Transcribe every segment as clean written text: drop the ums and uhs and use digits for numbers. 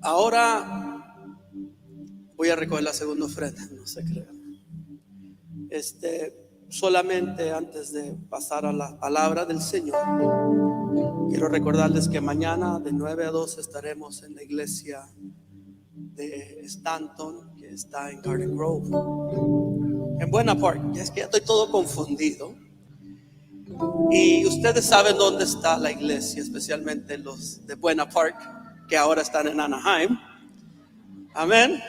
Ahora voy a recoger la segunda ofrenda, no se crean. Solamente antes de pasar a la palabra del Señor, quiero recordarles que mañana de 9 a 12 estaremos en la iglesia de Stanton, que está en Garden Grove, en Buena Park. Es que ya estoy todo confundido. Y ustedes saben dónde está la iglesia, especialmente los de Buena Park, que ahora están en Anaheim. Amén.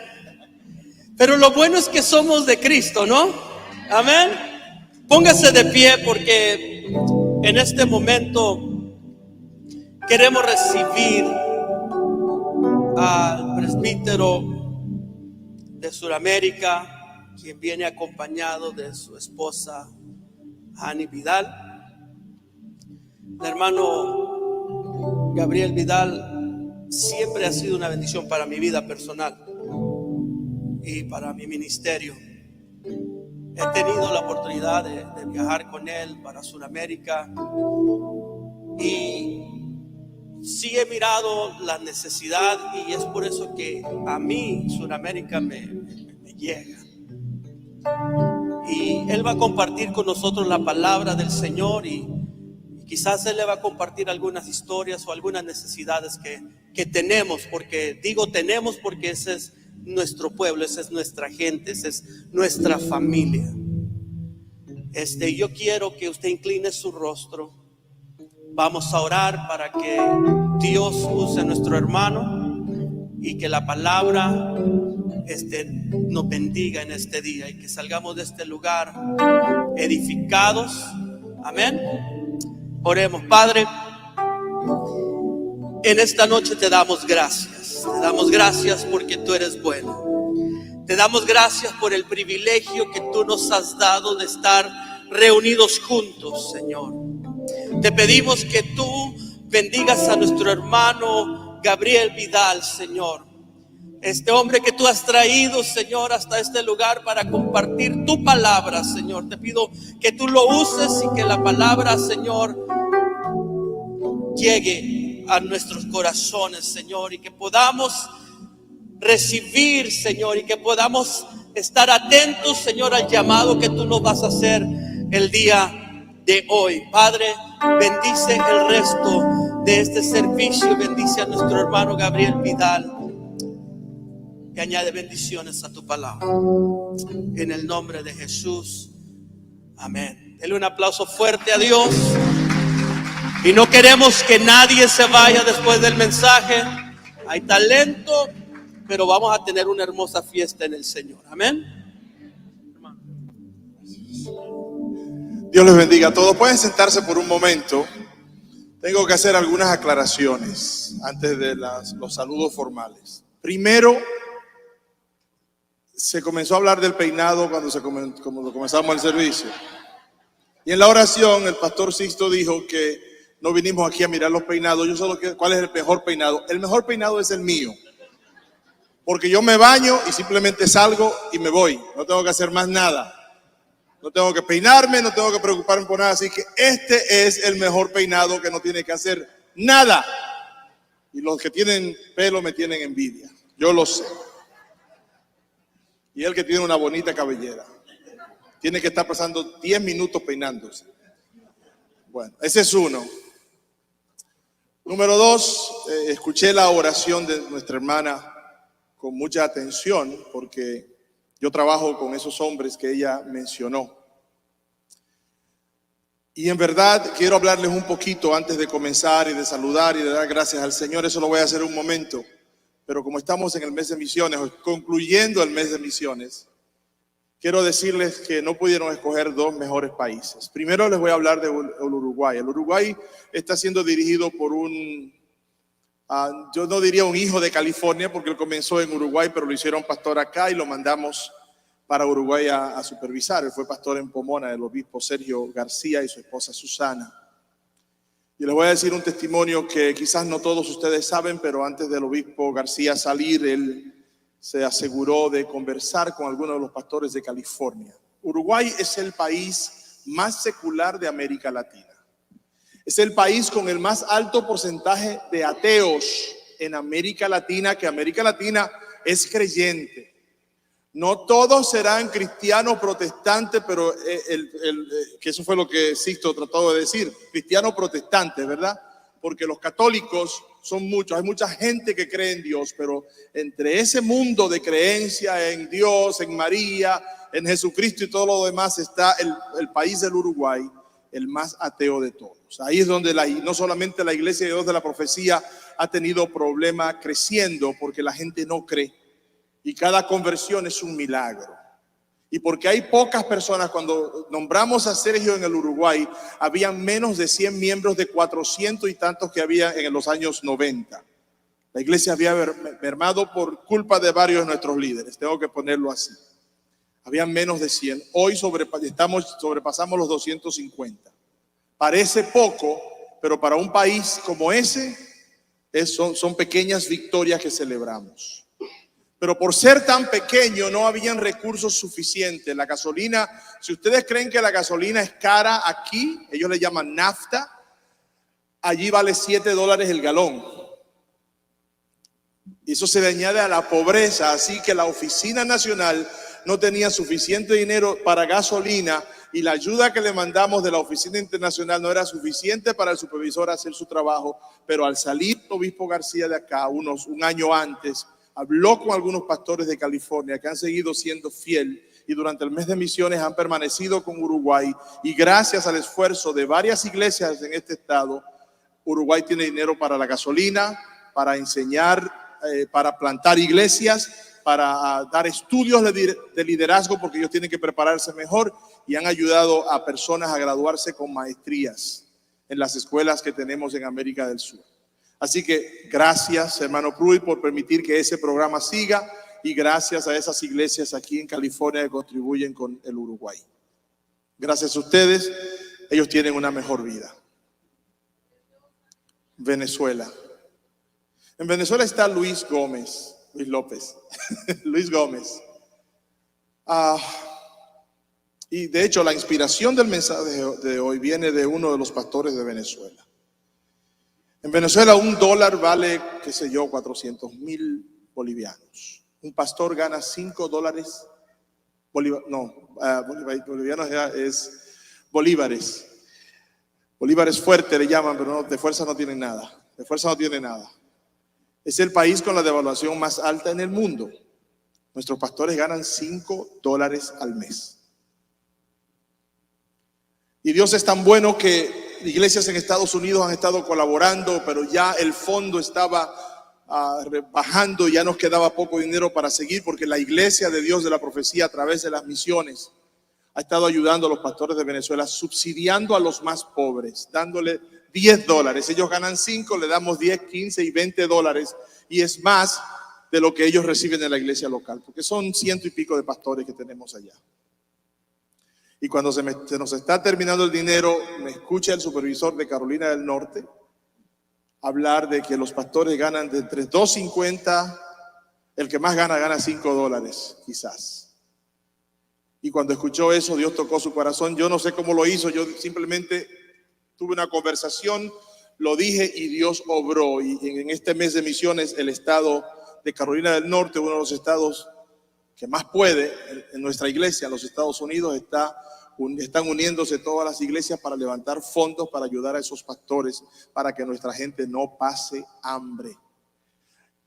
Pero lo bueno es que somos de Cristo, ¿no? Amén. Póngase de pie porque en este momento queremos recibir al presbítero de Sudamérica, quien viene acompañado de su esposa Annie Vidal. El hermano Gabriel Vidal siempre ha sido una bendición para mi vida personal y para mi ministerio. He tenido la oportunidad de viajar con él para Sudamérica y sí he mirado la necesidad, y es por eso que a mí Sudamérica me llega. Y él va a compartir con nosotros la palabra del Señor, y quizás él le va a compartir algunas historias o algunas necesidades que tenemos, porque digo tenemos porque ese es nuestro pueblo, esa es nuestra gente, esa es nuestra familia. Yo quiero que usted incline su rostro. Vamos a orar para que Dios use a nuestro hermano y que la palabra nos bendiga en este día, y que salgamos de este lugar edificados. Amén. Oremos. Padre, en esta noche te damos gracias. Te damos gracias porque tú eres bueno. Te damos gracias por el privilegio que tú nos has dado de estar reunidos juntos, Señor. Te pedimos que tú bendigas a nuestro hermano Gabriel Vidal, Señor. Este hombre que tú has traído, Señor, hasta este lugar para compartir tu palabra, Señor. Te pido que tú lo uses y que la palabra, Señor, llegue a nuestros corazones, Señor, y que podamos recibir, Señor, y que podamos estar atentos, Señor, al llamado que tú nos vas a hacer el día de hoy. Padre, bendice el resto de este servicio, bendice a nuestro hermano Gabriel Vidal, que añade bendiciones a tu palabra. En el nombre de Jesús, amén. Denle un aplauso fuerte a Dios. Y no queremos que nadie se vaya después del mensaje. Hay talento, pero vamos a tener una hermosa fiesta en el Señor. Amén. Dios les bendiga a todos. Pueden sentarse por un momento. Tengo que hacer algunas aclaraciones antes de los saludos formales. Primero, se comenzó a hablar del peinado cuando comenzamos el servicio. Y en la oración el pastor Sixto dijo que no vinimos aquí a mirar los peinados. Yo solo quiero, ¿cuál es el mejor peinado? El mejor peinado es el mío. Porque yo me baño y simplemente salgo y me voy. No tengo que hacer más nada. No tengo que peinarme, no tengo que preocuparme por nada. Así que este es el mejor peinado, que no tiene que hacer nada. Y los que tienen pelo me tienen envidia. Yo lo sé. Y el que tiene una bonita cabellera tiene que estar pasando 10 minutos peinándose. Bueno, ese es uno. Número dos, escuché la oración de nuestra hermana con mucha atención, porque yo trabajo con esos hombres que ella mencionó. Y en verdad quiero hablarles un poquito antes de comenzar y de saludar y de dar gracias al Señor. Eso lo voy a hacer un momento. Pero como estamos en el mes de misiones, concluyendo el mes de misiones, quiero decirles que no pudieron escoger dos mejores países. Primero les voy a hablar del Uruguay. El Uruguay está siendo dirigido por yo no diría un hijo de California, porque él comenzó en Uruguay, pero lo hicieron pastor acá y lo mandamos para Uruguay a supervisar. Él fue pastor en Pomona, el obispo Sergio García y su esposa Susana. Y les voy a decir un testimonio que quizás no todos ustedes saben, pero antes del obispo García salir, él se aseguró de conversar con algunos de los pastores de California. Uruguay es el país más secular de América Latina. Es el país con el más alto porcentaje de ateos en América Latina, que América Latina es creyente. No todos serán cristianos protestantes, pero que eso fue lo que Sixto trató de decir, cristianos protestantes, ¿verdad? Porque los católicos son muchos, hay mucha gente que cree en Dios, pero entre ese mundo de creencia en Dios, en María, en Jesucristo y todo lo demás está el país del Uruguay, el más ateo de todos. Ahí es donde no solamente la Iglesia de Dios de la Profecía ha tenido problemas creciendo porque la gente no cree y cada conversión es un milagro. Y porque hay pocas personas, cuando nombramos a Sergio en el Uruguay, habían menos de 100 miembros de 400 y tantos que había en los años 90. La iglesia había mermado por culpa de varios de nuestros líderes, tengo que ponerlo así. Habían menos de 100, hoy sobrepasamos los 250. Parece poco, pero para un país como ese son pequeñas victorias que celebramos. Pero por ser tan pequeño no habían recursos suficientes. La gasolina, si ustedes creen que la gasolina es cara aquí, ellos le llaman nafta, allí vale $7 el galón. Y eso se le añade a la pobreza, así que la Oficina Nacional no tenía suficiente dinero para gasolina y la ayuda que le mandamos de la Oficina Internacional no era suficiente para el supervisor hacer su trabajo. Pero al salir el obispo García de acá, un año antes, habló con algunos pastores de California que han seguido siendo fiel y durante el mes de misiones han permanecido con Uruguay, y gracias al esfuerzo de varias iglesias en este estado, Uruguay tiene dinero para la gasolina, para enseñar, para plantar iglesias, para dar estudios de liderazgo, porque ellos tienen que prepararse mejor, y han ayudado a personas a graduarse con maestrías en las escuelas que tenemos en América del Sur. Así que gracias, hermano Pruitt, por permitir que ese programa siga, y gracias a esas iglesias aquí en California que contribuyen con el Uruguay. Gracias a ustedes, ellos tienen una mejor vida. Venezuela. En Venezuela está Luis López. Luis Gómez. Y de hecho la inspiración del mensaje de hoy viene de uno de los pastores de Venezuela. En Venezuela $1 vale, 400,000 bolivianos. Un pastor gana $5 bolivianos es bolívares. Bolívares fuertes le llaman, pero no, de fuerza no tienen nada. De fuerza no tiene nada. Es el país con la devaluación más alta en el mundo. Nuestros pastores ganan $5 al mes. Y Dios es tan bueno que iglesias en Estados Unidos han estado colaborando, pero ya el fondo estaba bajando, ya nos quedaba poco dinero para seguir, porque la Iglesia de Dios de la Profecía, a través de las misiones, ha estado ayudando a los pastores de Venezuela, subsidiando a los más pobres, dándole $10. Ellos ganan 5, le damos 10, 15 y $20, y es más de lo que ellos reciben en la iglesia local, porque son 100 y pico de pastores que tenemos allá. Y cuando se nos está terminando el dinero, me escucha el supervisor de Carolina del Norte hablar de que los pastores ganan de entre $2.50, el que más gana $5 quizás. Y cuando escuchó eso, Dios tocó su corazón. Yo no sé cómo lo hizo, yo simplemente tuve una conversación, lo dije y Dios obró. Y en este mes de misiones, el estado de Carolina del Norte, uno de los estados que más puede en nuestra iglesia en los Estados Unidos, están uniéndose todas las iglesias para levantar fondos para ayudar a esos pastores, para que nuestra gente no pase hambre.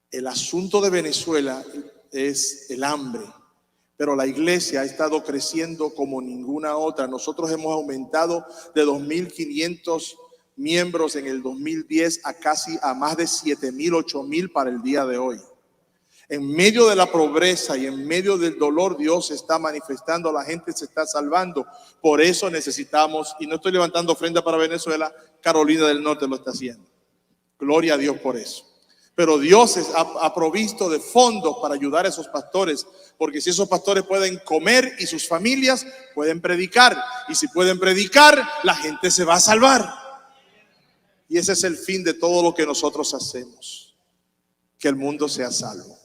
El asunto de Venezuela es el hambre, pero la iglesia ha estado creciendo como ninguna otra. Nosotros hemos aumentado de 2.500 miembros en el 2010 a más de 7.000, 8.000 para el día de hoy. En medio de la pobreza y en medio del dolor, Dios se está manifestando, la gente se está salvando. Por eso necesitamos, y no estoy levantando ofrenda para Venezuela, Carolina del Norte lo está haciendo. Gloria a Dios por eso. Pero Dios ha provisto de fondos para ayudar a esos pastores, porque si esos pastores pueden comer y sus familias pueden predicar, y si pueden predicar, la gente se va a salvar. Y ese es el fin de todo lo que nosotros hacemos, que el mundo sea salvo.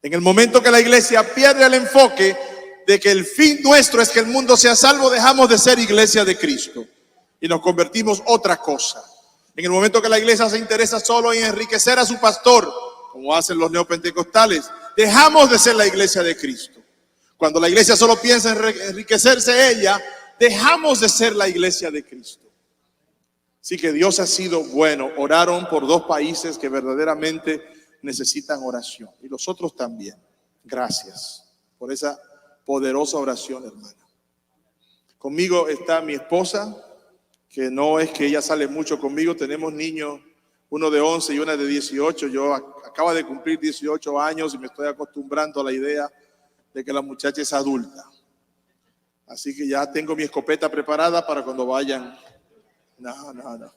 En el momento que la iglesia pierde el enfoque de que el fin nuestro es que el mundo sea salvo, dejamos de ser iglesia de Cristo y nos convertimos otra cosa. En el momento que la iglesia se interesa solo en enriquecer a su pastor, como hacen los neopentecostales, dejamos de ser la iglesia de Cristo. Cuando la iglesia solo piensa en enriquecerse ella, dejamos de ser la iglesia de Cristo. Así que Dios ha sido bueno. Oraron por 2 países que verdaderamente necesitan oración. Y los otros también. Gracias por esa poderosa oración, hermana. Conmigo está mi esposa, que no es que ella sale mucho conmigo. Tenemos niños, uno de 11 y una de 18. Yo acabo de cumplir 18 años y me estoy acostumbrando a la idea de que la muchacha es adulta. Así que ya tengo mi escopeta preparada para cuando vayan. No.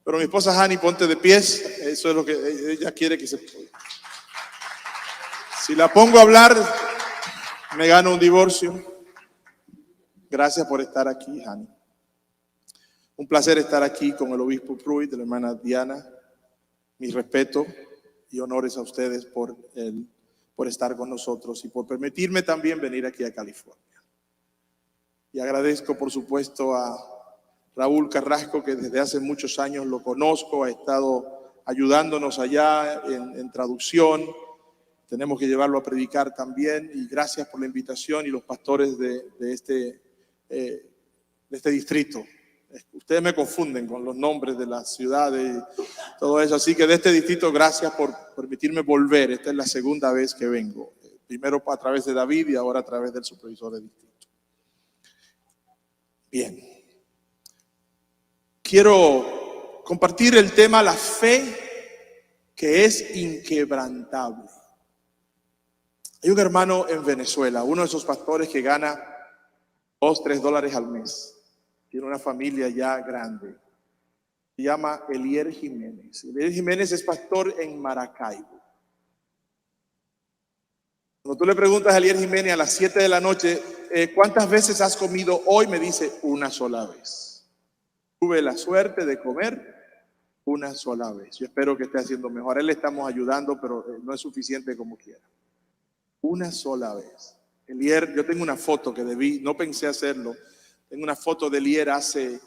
Pero mi esposa Hani, ponte de pies. Eso es lo que ella quiere que se... Si la pongo a hablar, me gano un divorcio. Gracias por estar aquí, Hani. Un placer estar aquí con el obispo Pruitt, de la hermana Diana. Mi respeto y honores a ustedes por estar con nosotros y por permitirme también venir aquí a California. Y agradezco, por supuesto, a Raúl Carrasco, que desde hace muchos años lo conozco, ha estado ayudándonos allá en traducción. Tenemos que llevarlo a predicar también. Y gracias por la invitación y los pastores de este distrito. Ustedes me confunden con los nombres de las ciudades y todo eso. Así que de este distrito, gracias por permitirme volver. Esta es la segunda vez que vengo. Primero a través de David y ahora a través del supervisor de distrito. Bien. Quiero compartir el tema la fe que es inquebrantable. Hay un hermano en Venezuela, uno de esos pastores que gana $2-3 al mes. Tiene una familia ya grande. Se llama Elier Jiménez. Elier Jiménez es pastor en Maracaibo. Cuando tú le preguntas a Elier Jiménez a las 7 de la noche, ¿cuántas veces has comido hoy? Me dice, una sola vez. Tuve la suerte de comer una sola vez. Yo espero que esté haciendo mejor. A él le estamos ayudando, pero no es suficiente como quiera. Una sola vez. Elier, yo tengo una foto que no pensé hacerlo. Tengo una foto de Elier hace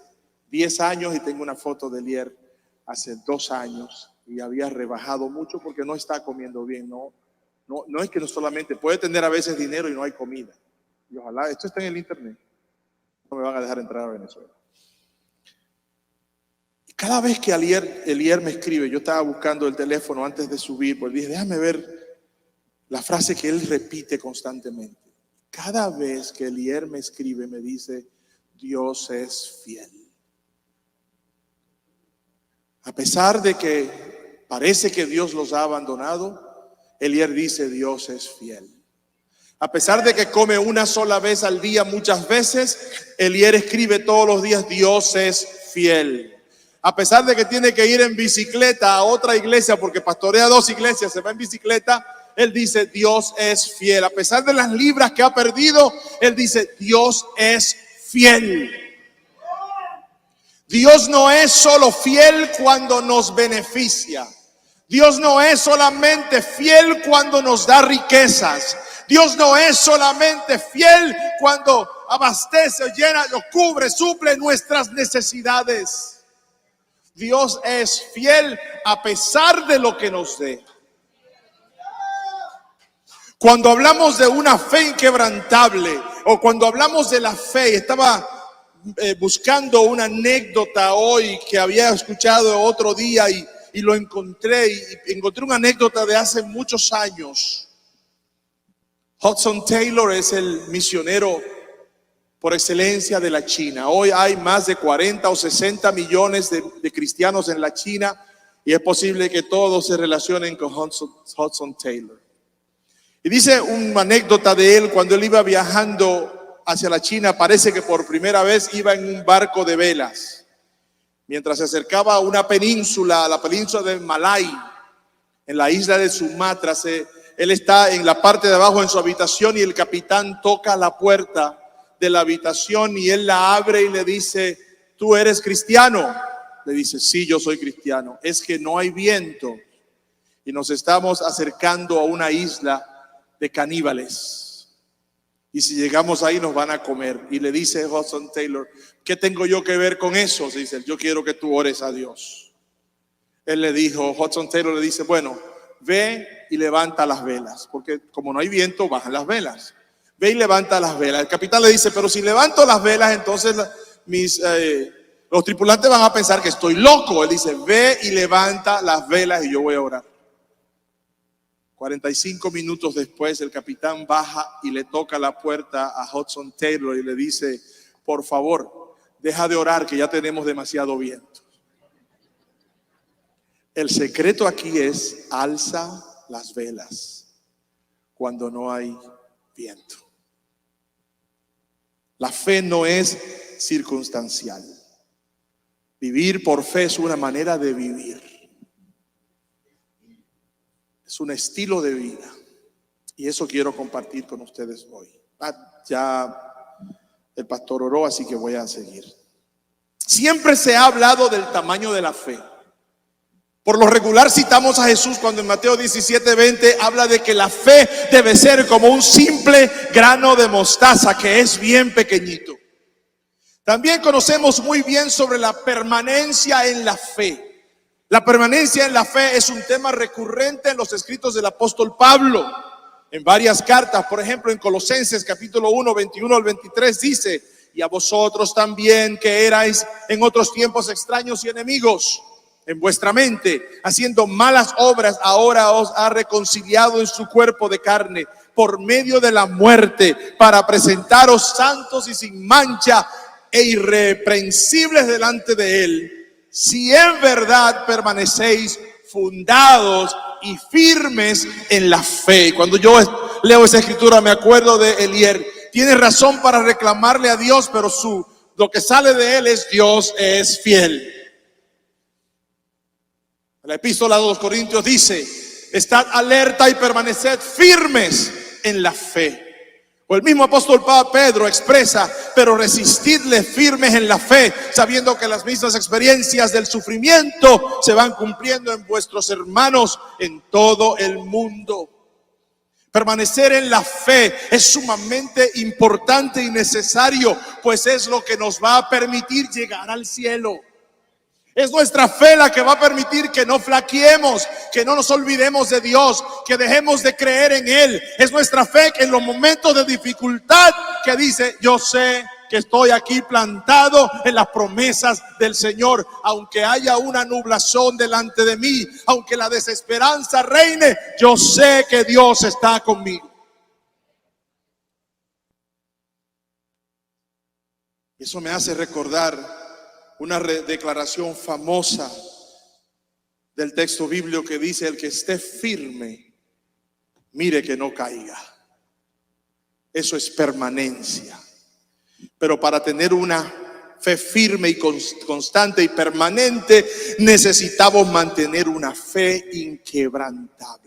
10 años y tengo una foto de Elier hace 2 años. Y había rebajado mucho porque no está comiendo bien. No es que no solamente puede tener a veces dinero y no hay comida. Y ojalá, esto está en el internet. No me van a dejar entrar a Venezuela. Cada vez que Elier me escribe, yo estaba buscando el teléfono antes de subir, pues dije, déjame ver la frase que él repite constantemente. Cada vez que Elier me escribe, me dice, Dios es fiel. A pesar de que parece que Dios los ha abandonado, Elier dice, Dios es fiel. A pesar de que come una sola vez al día muchas veces, Elier escribe todos los días, Dios es fiel. A pesar de que tiene que ir en bicicleta a otra iglesia porque pastorea 2 iglesias, se va en bicicleta, él dice, Dios es fiel. A pesar de las libras que ha perdido, él dice, Dios es fiel. Dios no es solo fiel cuando nos beneficia. Dios no es solamente fiel cuando nos da riquezas. Dios no es solamente fiel cuando abastece, llena, lo cubre, suple nuestras necesidades. Dios es fiel a pesar de lo que nos dé. Cuando hablamos de una fe inquebrantable o cuando hablamos de la fe, estaba buscando una anécdota hoy que había escuchado otro día y lo encontré y encontré una anécdota de hace muchos años. Hudson Taylor es el misionero por excelencia de la China. Hoy hay más de 40 o 60 millones de cristianos en la China y es posible que todos se relacionen con Hudson Taylor. Y dice una anécdota de él cuando él iba viajando hacia la China, parece que por primera vez iba en un barco de velas. Mientras se acercaba a una península, a la península de Malay, en la isla de Sumatra, él está en la parte de abajo en su habitación y el capitán toca la puerta de la habitación y él la abre y le dice, ¿tú eres cristiano? Le dice, sí, yo soy cristiano. Es que no hay viento y nos estamos acercando a una isla de caníbales. Y si llegamos ahí nos van a comer. Y le dice Hudson Taylor, ¿qué tengo yo que ver con eso? Dice, yo quiero que tú ores a Dios. Él le dijo, Hudson Taylor le dice, bueno, ve y levanta las velas, porque como no hay viento, bajan las velas. Ve y levanta las velas. El capitán le dice, pero si levanto las velas, entonces los tripulantes van a pensar que estoy loco. Él dice, ve y levanta las velas y yo voy a orar. 45 minutos después, el capitán baja y le toca la puerta a Hudson Taylor y le dice, por favor, deja de orar que ya tenemos demasiado viento. El secreto aquí es, alza las velas cuando no hay viento. La fe no es circunstancial. Vivir por fe es una manera de vivir. Es un estilo de vida. Y eso quiero compartir con ustedes hoy. Ya el pastor oró, así que voy a seguir. Siempre se ha hablado del tamaño de la fe. Por lo regular citamos a Jesús cuando en Mateo 17:20 habla de que la fe debe ser como un simple grano de mostaza que es bien pequeñito. También conocemos muy bien sobre la permanencia en la fe. La permanencia en la fe es un tema recurrente en los escritos del apóstol Pablo. En varias cartas, por ejemplo en Colosenses capítulo 1, 21 al 23 dice, y a vosotros también que erais en otros tiempos extraños y enemigos en vuestra mente, haciendo malas obras, ahora os ha reconciliado en su cuerpo de carne por medio de la muerte, para presentaros santos y sin mancha e irreprensibles delante de él, si en verdad permanecéis fundados y firmes en la fe. Cuando yo leo esa escritura me acuerdo de Elier. Tiene razón para reclamarle a Dios, pero lo que sale de él es Dios es fiel. La epístola de los Corintios dice, estad alerta y permaneced firmes en la fe. O el mismo apóstol Pedro expresa, pero resistidle firmes en la fe, sabiendo que las mismas experiencias del sufrimiento se van cumpliendo en vuestros hermanos en todo el mundo. Permanecer en la fe es sumamente importante y necesario, pues es lo que nos va a permitir llegar al cielo. Es nuestra fe la que va a permitir que no flaqueemos, que no nos olvidemos de Dios, que dejemos de creer en Él. Es nuestra fe que en los momentos de dificultad que dice, yo sé que estoy aquí plantado en las promesas del Señor, aunque haya una nublazón delante de mí, aunque la desesperanza reine, yo sé que Dios está conmigo. Eso me hace recordar una declaración famosa del texto bíblico que dice, el que esté firme, mire que no caiga. Eso es permanencia. Pero para tener una fe firme y constante y permanente, necesitamos mantener una fe inquebrantable.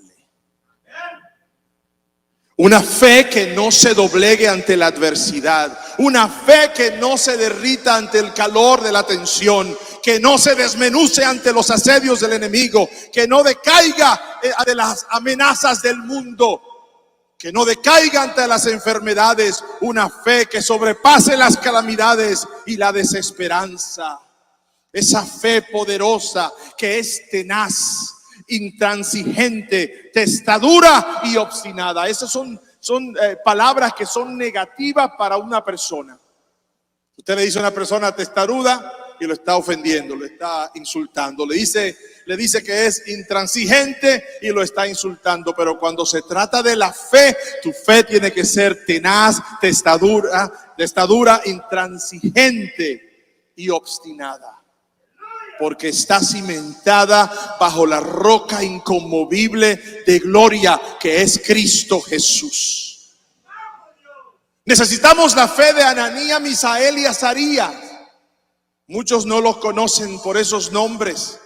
Una fe que no se doblegue ante la adversidad. Una fe que no se derrita ante el calor de la tensión. Que no se desmenuce ante los asedios del enemigo. Que no decaiga ante las amenazas del mundo. Que no decaiga ante las enfermedades. Una fe que sobrepase las calamidades y la desesperanza. Esa fe poderosa que es tenaz, intransigente, testadura y obstinada. Esas son palabras que son negativas para una persona. Usted le dice a una persona testaruda y lo está ofendiendo, lo está insultando. Le dice que es intransigente y lo está insultando. Pero cuando se trata de la fe, tu fe tiene que ser tenaz, testadura, intransigente y obstinada. Porque está cimentada bajo la roca inconmovible de gloria que es Cristo Jesús. Necesitamos la fe de Ananías, Misael y Azarías. Muchos no los conocen por esos nombres.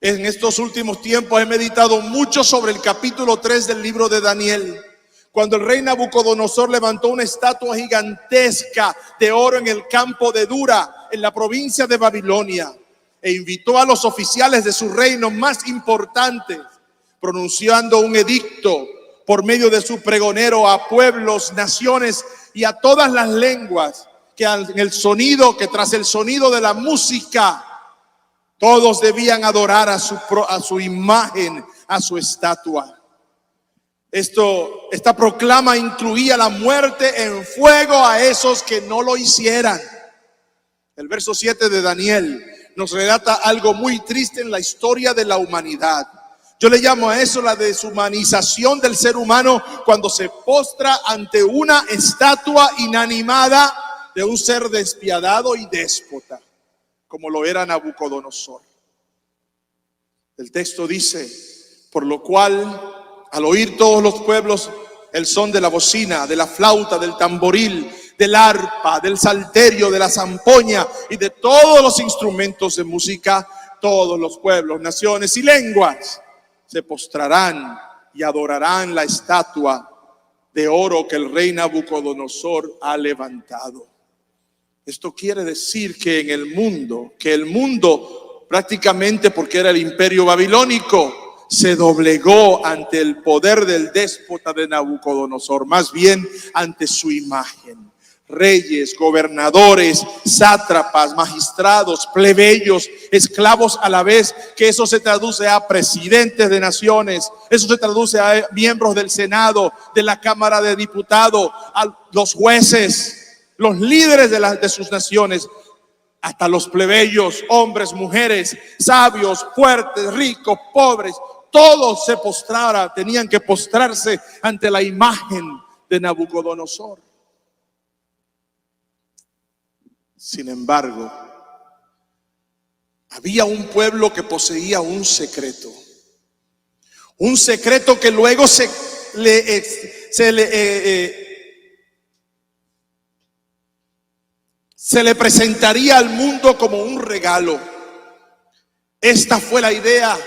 En estos últimos tiempos he meditado mucho sobre el capítulo 3 del libro de Daniel. Cuando el rey Nabucodonosor levantó una estatua gigantesca de oro en el campo de Dura, en la provincia de Babilonia. E invitó a los oficiales de su reino más importantes, pronunciando un edicto por medio de su pregonero a pueblos, naciones, y a todas las lenguas, que tras el sonido de la música, todos debían adorar a su imagen, a su estatua. Esta proclama incluía la muerte en fuego a esos que no lo hicieran. El verso 7 de Daniel nos relata algo muy triste en la historia de la humanidad. Yo le llamo a eso la deshumanización del ser humano, cuando se postra ante una estatua inanimada de un ser despiadado y déspota, como lo era Nabucodonosor. El texto dice: por lo cual, al oír todos los pueblos el son de la bocina, de la flauta, del tamboril, del arpa, del salterio, de la zampoña y de todos los instrumentos de música, todos los pueblos, naciones y lenguas se postrarán y adorarán la estatua de oro que el rey Nabucodonosor ha levantado. Esto quiere decir que el mundo prácticamente, porque era el imperio babilónico, se doblegó ante el poder del déspota de Nabucodonosor, más bien ante su imagen. Reyes, gobernadores, sátrapas, magistrados, plebeyos, esclavos a la vez, que eso se traduce a presidentes de naciones, eso se traduce a miembros del Senado, de la Cámara de Diputados, a los jueces, los líderes de sus naciones, hasta los plebeyos, hombres, mujeres, sabios, fuertes, ricos, pobres, todos tenían que postrarse ante la imagen de Nabucodonosor. Sin embargo, había un pueblo que poseía un secreto que luego se le presentaría al mundo como un regalo. Esta fue la idea.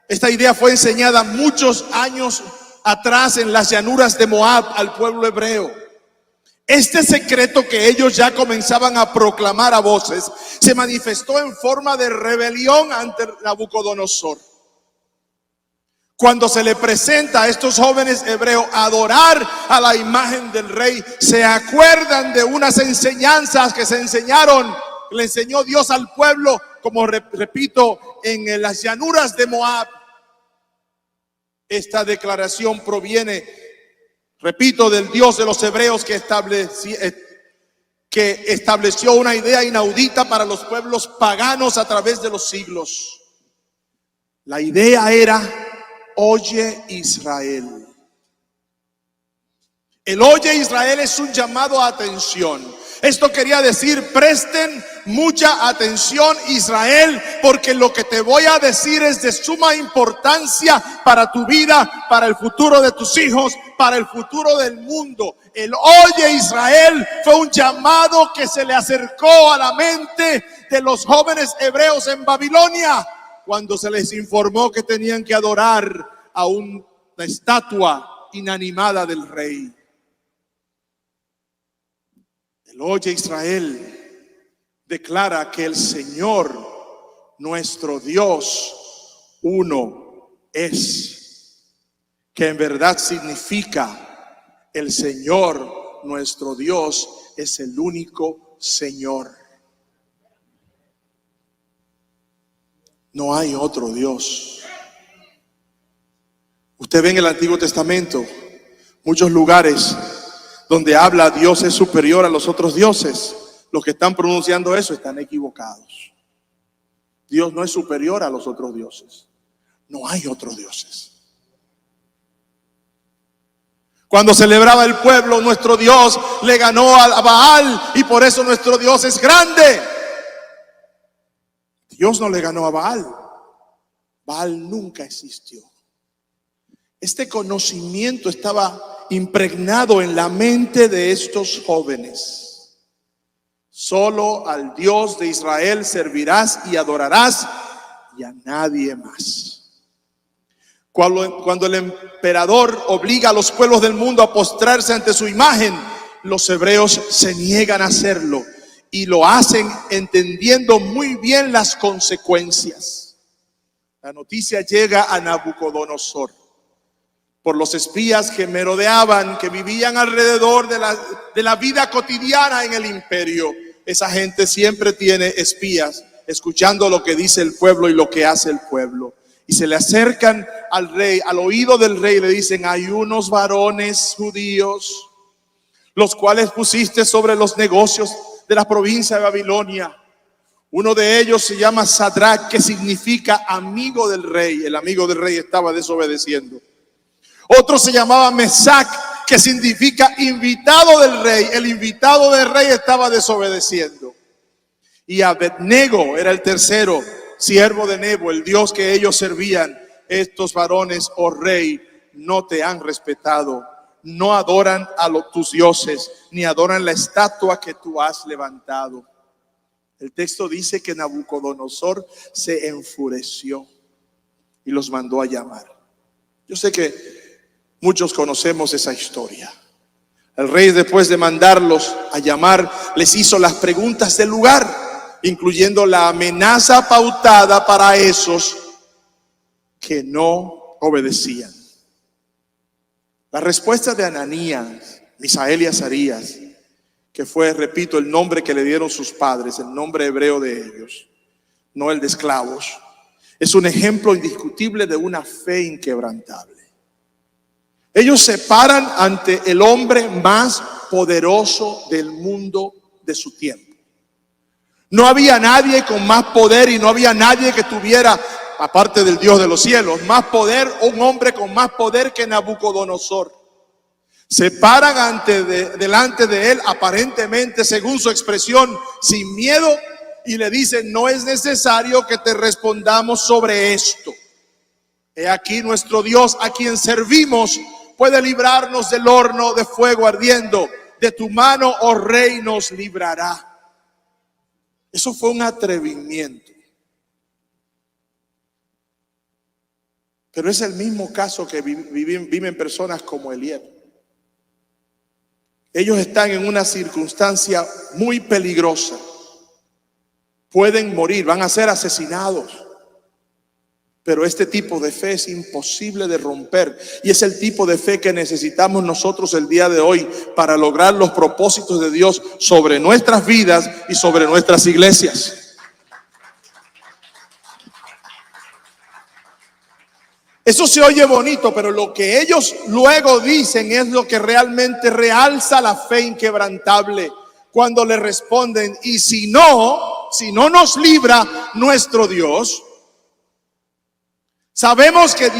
Esta idea fue enseñada muchos años atrás en las llanuras de Moab al pueblo hebreo. Este secreto que ellos ya comenzaban a proclamar a voces se manifestó en forma de rebelión ante Nabucodonosor. Cuando se le presenta a estos jóvenes hebreos adorar a la imagen del rey, se acuerdan de unas enseñanzas que le enseñó Dios al pueblo, como repito, en las llanuras de Moab. Esta declaración proviene, repito, del Dios de los hebreos, que estableció una idea inaudita para los pueblos paganos a través de los siglos. La idea era: oye Israel. El oye Israel es un llamado a atención. Esto quería decir: presten mucha atención, Israel, porque lo que te voy a decir es de suma importancia para tu vida, para el futuro de tus hijos, para el futuro del mundo. El oye Israel fue un llamado que se le acercó a la mente de los jóvenes hebreos en Babilonia, cuando se les informó que tenían que adorar a una estatua inanimada del rey. El oye Israel declara que el Señor, nuestro Dios, uno es, que en verdad significa: el Señor, nuestro Dios, es el único Señor. No hay otro Dios. Usted ve en el Antiguo Testamento muchos lugares donde habla Dios es superior a los otros dioses. Los que están pronunciando eso están equivocados. Dios no es superior a los otros dioses. No hay otros dioses. Cuando celebraba el pueblo, nuestro Dios le ganó a Baal y por eso nuestro Dios es grande. Dios no le ganó a Baal. Baal nunca existió. Este conocimiento estaba impregnado en la mente de estos jóvenes. Solo al Dios de Israel servirás y adorarás, y a nadie más. Cuando el emperador obliga a los pueblos del mundo a postrarse ante su imagen, los hebreos se niegan a hacerlo y lo hacen entendiendo muy bien las consecuencias. La noticia llega a Nabucodonosor por los espías que merodeaban, que vivían alrededor de la vida cotidiana en el imperio. Esa gente siempre tiene espías, escuchando lo que dice el pueblo y lo que hace el pueblo. Y se le acercan al rey, al oído del rey, y le dicen: hay unos varones judíos, los cuales pusiste sobre los negocios de la provincia de Babilonia. Uno de ellos se llama Sadrach, que significa amigo del rey. El amigo del rey estaba desobedeciendo. Otro se llamaba Mesac, que significa invitado del rey. El invitado del rey estaba desobedeciendo. Y Abednego era el tercero, siervo de Nebo, el Dios que ellos servían. Estos varones, oh rey, no te han respetado, no adoran a tus dioses, ni adoran la estatua que tú has levantado. El texto dice que Nabucodonosor se enfureció y los mandó a llamar. Yo sé que muchos conocemos esa historia. El rey, después de mandarlos a llamar, les hizo las preguntas del lugar, incluyendo la amenaza pautada para esos que no obedecían. La respuesta de Ananías, Misael y Azarías, que fue, repito, el nombre que le dieron sus padres, el nombre hebreo de ellos, no el de esclavos, es un ejemplo indiscutible de una fe inquebrantable. Ellos se paran ante el hombre más poderoso del mundo de su tiempo. No había nadie con más poder y no había nadie que tuviera, aparte del Dios de los cielos, más poder, un hombre con más poder que Nabucodonosor. Se paran delante de él, aparentemente, según su expresión, sin miedo, y le dicen: no es necesario que te respondamos sobre esto. He aquí nuestro Dios, a quien servimos, puede librarnos del horno de fuego ardiendo. De tu mano, oh rey, nos librará. Eso fue un atrevimiento. Pero es el mismo caso que viven personas como Eliel. Ellos están en una circunstancia muy peligrosa. Pueden morir, van a ser asesinados. Pero este tipo de fe es imposible de romper. Y es el tipo de fe que necesitamos nosotros el día de hoy para lograr los propósitos de Dios sobre nuestras vidas y sobre nuestras iglesias. Eso se oye bonito, pero lo que ellos luego dicen es lo que realmente realza la fe inquebrantable. Cuando le responden: y si no nos libra nuestro Dios, sabemos que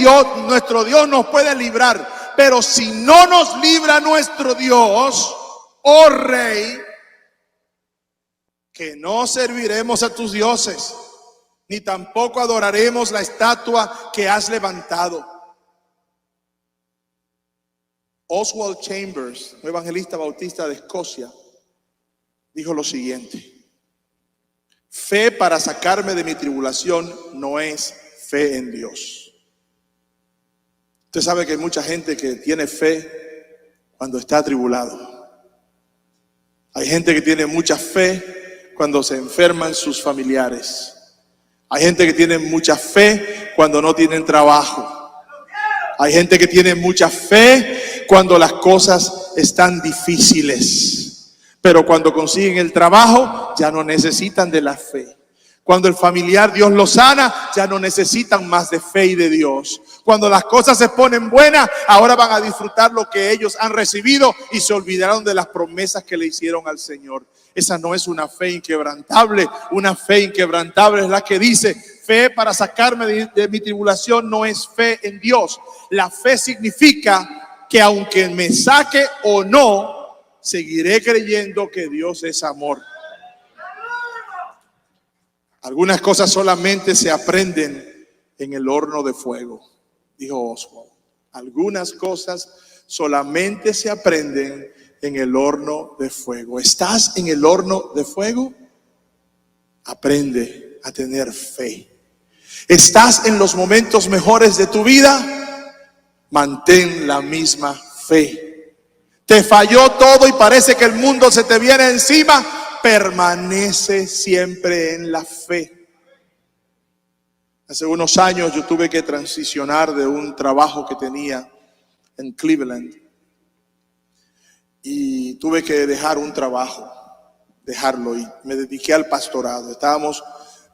nuestro Dios nos puede librar, pero si no nos libra nuestro Dios, oh rey, que no serviremos a tus dioses, ni tampoco adoraremos la estatua que has levantado. Oswald Chambers, un evangelista bautista de Escocia, dijo lo siguiente: fe para sacarme de mi tribulación no es fe en Dios. Usted sabe que hay mucha gente que tiene fe cuando está atribulado. Hay gente que tiene mucha fe cuando se enferman sus familiares. Hay gente que tiene mucha fe cuando no tienen trabajo. Hay gente que tiene mucha fe cuando las cosas están difíciles. Pero cuando consiguen el trabajo, ya no necesitan de la fe. Cuando el familiar Dios lo sana, ya no necesitan más de fe y de Dios. Cuando las cosas se ponen buenas, ahora van a disfrutar lo que ellos han recibido y se olvidaron de las promesas que le hicieron al Señor. Esa no es una fe inquebrantable. Una fe inquebrantable es la que dice: fe para sacarme de mi tribulación no es fe en Dios. La fe significa que aunque me saque o no, seguiré creyendo que Dios es amor. Algunas cosas solamente se aprenden en el horno de fuego, dijo Oswald. Algunas cosas solamente se aprenden en el horno de fuego. ¿Estás en el horno de fuego? Aprende a tener fe. ¿Estás en los momentos mejores de tu vida? Mantén la misma fe. ¿Te falló todo y parece que el mundo se te viene encima? Permanece siempre en la fe. Hace unos años yo tuve que transicionar de un trabajo que tenía en Cleveland. Y tuve que dejar un trabajo, dejarlo, y me dediqué al pastorado. Estábamos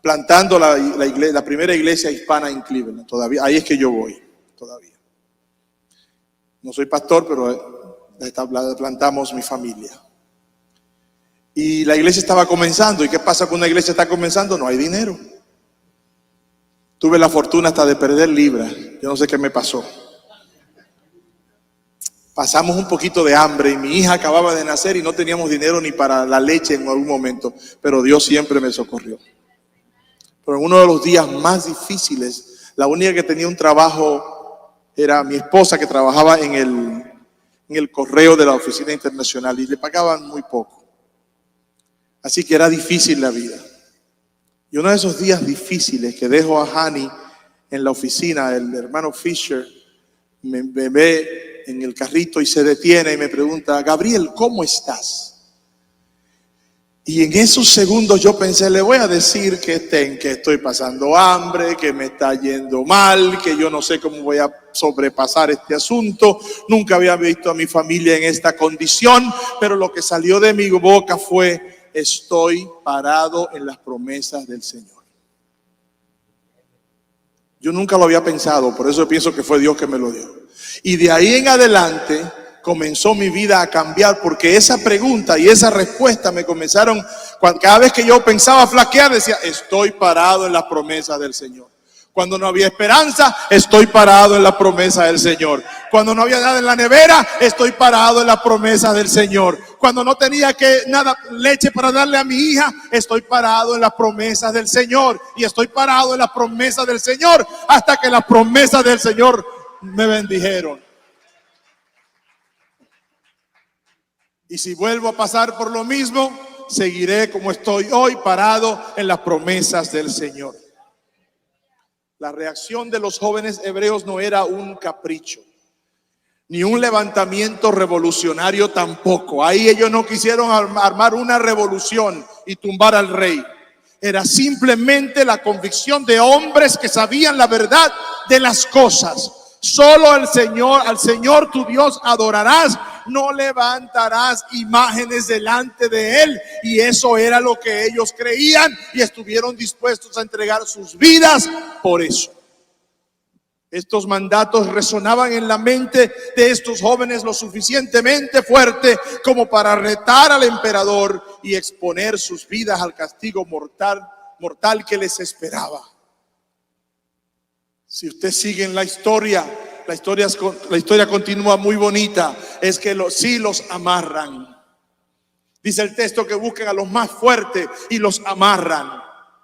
plantando la primera iglesia hispana en Cleveland. Todavía, ahí es que yo voy, todavía. No soy pastor, pero la plantamos mi familia. Y la iglesia estaba comenzando. ¿Y qué pasa cuando una iglesia está comenzando? No hay dinero. Tuve la fortuna hasta de perder libras. Yo no sé qué me pasó. Pasamos un poquito de hambre y mi hija acababa de nacer y no teníamos dinero ni para la leche en algún momento. Pero Dios siempre me socorrió. Pero en uno de los días más difíciles, la única que tenía un trabajo era mi esposa, que trabajaba en el correo de la oficina internacional y le pagaban muy poco. Así que era difícil la vida. Y uno de esos días difíciles que dejo a Hani en la oficina, el hermano Fisher me ve en el carrito y se detiene y me pregunta: Gabriel, ¿cómo estás? Y en esos segundos yo pensé, le voy a decir que estoy pasando hambre, que me está yendo mal, que yo no sé cómo voy a sobrepasar este asunto. Nunca había visto a mi familia en esta condición, pero lo que salió de mi boca fue: estoy parado en las promesas del Señor. Yo nunca lo había pensado, por eso pienso que fue Dios que me lo dio. Y de ahí en adelante comenzó mi vida a cambiar, porque esa pregunta y esa respuesta me comenzaron, cada vez que yo pensaba flaquear, decía: estoy parado en las promesas del Señor. Cuando no había esperanza, estoy parado en la promesa del Señor. Cuando no había nada en la nevera, estoy parado en la promesa del Señor. Cuando no tenía leche para darle a mi hija, estoy parado en las promesas del Señor. Y estoy parado en las promesas del Señor hasta que las promesas del Señor me bendijeron. Y si vuelvo a pasar por lo mismo, seguiré como estoy hoy, parado en las promesas del Señor. La reacción de los jóvenes hebreos no era un capricho, ni un levantamiento revolucionario tampoco. Ahí ellos no quisieron armar una revolución y tumbar al rey. Era simplemente la convicción de hombres que sabían la verdad de las cosas. Solo al Señor tu Dios adorarás, no levantarás imágenes delante de Él. Y eso era lo que ellos creían y estuvieron dispuestos a entregar sus vidas por eso. Estos mandatos resonaban en la mente de estos jóvenes lo suficientemente fuerte como para retar al emperador y exponer sus vidas al castigo mortal que les esperaba. Si usted sigue en la historia continúa muy bonita. Es que sí los amarran. Dice el texto que busquen a los más fuertes y los amarran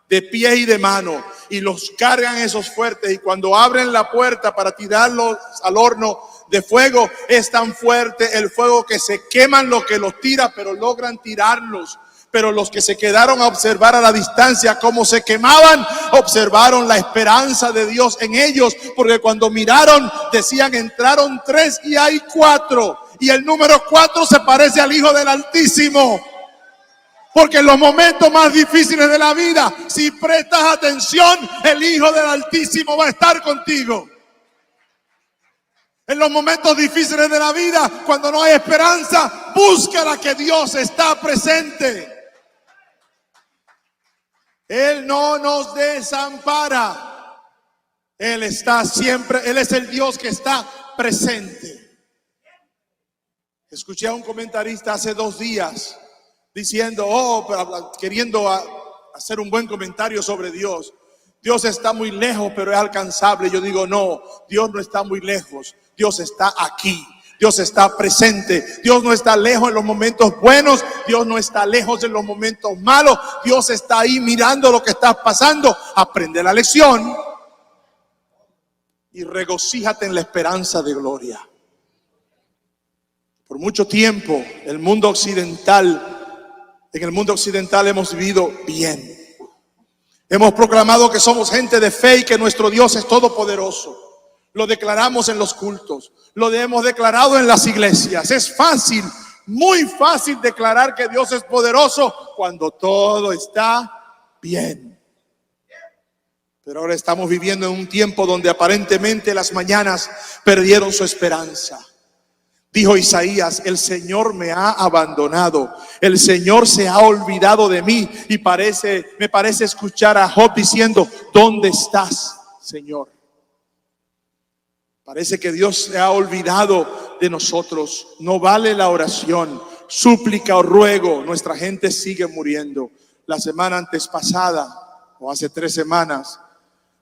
de pie y de mano y los cargan esos fuertes, y cuando abren la puerta para tirarlos al horno de fuego, es tan fuerte el fuego que se queman lo que los tira, pero logran tirarlos. Pero los que se quedaron a observar a la distancia cómo se quemaban, observaron la esperanza de Dios en ellos, porque cuando miraron decían: entraron 3 y hay 4, y el número 4 se parece al Hijo del Altísimo. Porque en los momentos más difíciles de la vida, si prestas atención, el Hijo del Altísimo va a estar contigo. En los momentos difíciles de la vida, cuando no hay esperanza, búscala, que Dios está presente. Él no nos desampara. Él está siempre, Él es el Dios que está presente. Escuché a un comentarista hace 2 días diciendo, queriendo hacer un buen comentario sobre Dios. Dios está muy lejos, pero es alcanzable. Yo digo, no, Dios no está muy lejos. Dios está aquí. Dios está presente. Dios no está lejos en los momentos buenos. Dios no está lejos en los momentos malos. Dios está ahí mirando lo que está pasando. Aprende la lección y regocíjate en la esperanza de gloria. Por mucho tiempo, en el mundo occidental hemos vivido bien. Hemos proclamado que somos gente de fe y que nuestro Dios es todopoderoso. Lo declaramos en los cultos, lo hemos declarado en las iglesias. Es fácil, muy fácil declarar que Dios es poderoso cuando todo está bien. Pero ahora estamos viviendo en un tiempo donde aparentemente las mañanas perdieron su esperanza. Dijo Isaías: el Señor me ha abandonado, el Señor se ha olvidado de mí. Y me parece escuchar a Job diciendo: ¿dónde estás, Señor? Parece que Dios se ha olvidado de nosotros. No vale la oración, súplica o ruego. Nuestra gente sigue muriendo. La semana antes pasada, o hace 3 semanas,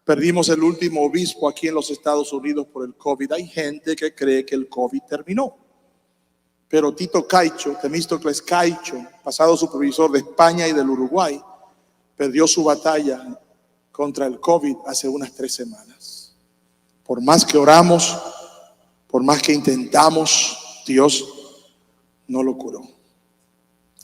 perdimos el último obispo aquí en los Estados Unidos por el COVID. Hay gente que cree que el COVID terminó. Pero Tito Caicho, Temístocles Caicho, pasado supervisor de España y del Uruguay, perdió su batalla contra el COVID hace unas 3 semanas. Por más que oramos, por más que intentamos, Dios no lo curó.